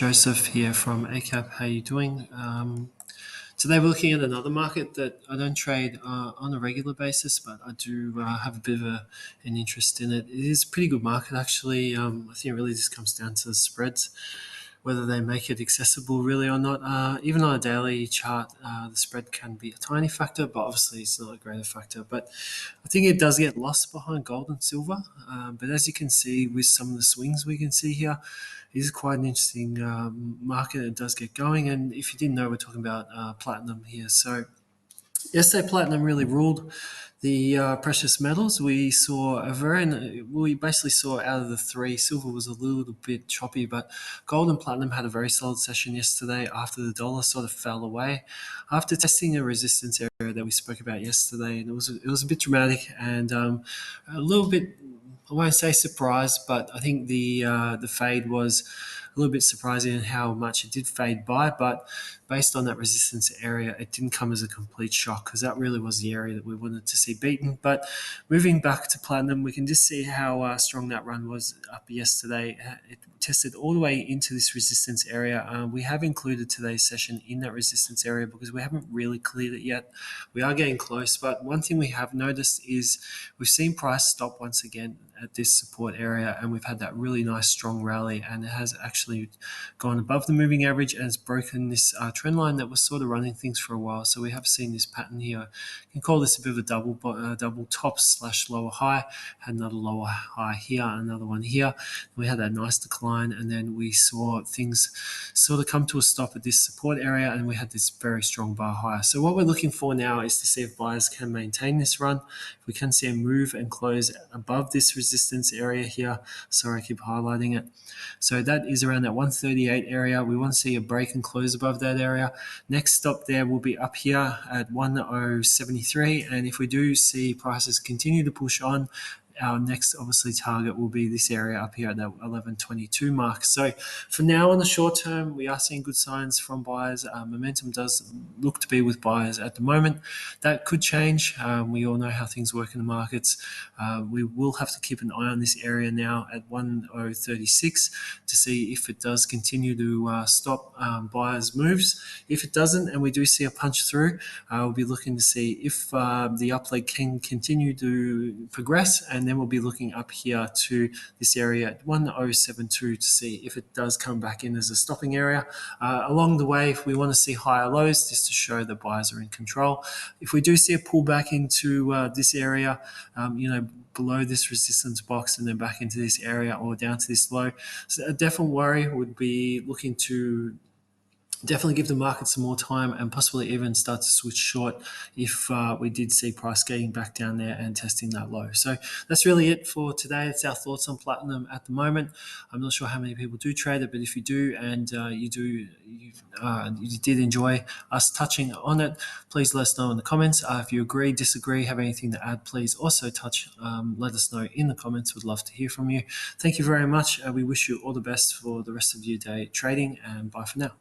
Joseph here from Eightcap. How you doing? Today we're looking at another market that I don't trade on a regular basis, but I do have a bit of an interest in it. It is a pretty good market actually. I think it really just comes down to the spreads, whether they make it accessible really or not. Even on a daily chart, the spread can be a tiny factor, but obviously it's not a greater factor. But I think it does get lost behind gold and silver. But as you can see with some of the swings we can see here, it is quite an interesting market. It does get going. And if you didn't know, we're talking about platinum here. So yesterday, platinum really ruled the precious metals. We basically saw out of the three, silver was a little bit choppy, but gold and platinum had a very solid session yesterday after the dollar sort of fell away after testing a resistance area that we spoke about yesterday, and it was a bit dramatic and a little bit. I won't say surprised, but I think the fade was a little bit surprising in how much it did fade by. But based on that resistance area, it didn't come as a complete shock because that really was the area that we wanted to see beaten. But moving back to platinum, we can just see how strong that run was up yesterday. It tested all the way into this resistance area. We have included today's session in that resistance area because we haven't really cleared it yet. We are getting close, but one thing we have noticed is we've seen price stop once again at this support area, and we've had that really nice strong rally, and it has actually gone above the moving average and has broken this trend line that was sort of running things for a while. So we have seen this pattern here. You can call this a bit of a double top / lower high. Had another lower high here, another one here. We had that nice decline, and then we saw things sort of come to a stop at this support area, and we had this very strong bar higher. So what we're looking for now is to see if buyers can maintain this run. If we can see a move and close above this resistance area here. Sorry, I keep highlighting it. So that is around that 138 area. We want to see a break and close above that area. Next stop there will be up here at 1073. And if we do see prices continue to push on, our next obviously target will be this area up here at that 1122 mark. So for now, on the short term, we are seeing good signs from buyers. Momentum does look to be with buyers at the moment. That could change. We all know how things work in the markets. We will have to keep an eye on this area now at 1036 to see if it does continue to stop buyers' moves. If it doesn't, and we do see a punch through, we'll be looking to see if the up leg can continue to progress, and then we'll be looking up here to this area at 1072 to see if it does come back in as a stopping area. Along the way, if we want to see higher lows, just to show that buyers are in control. If we do see a pullback into this area, below this resistance box and then back into this area or down to this low, so a definite worry would be looking to definitely give the market some more time and possibly even start to switch short if we did see price getting back down there and testing that low. So that's really it for today. It's our thoughts on platinum at the moment. I'm not sure how many people do trade it, but if you do and you did enjoy us touching on it, please let us know in the comments. If you agree, disagree, have anything to add, please also let us know in the comments. We'd love to hear from you. Thank you very much. We wish you all the best for the rest of your day trading, and bye for now.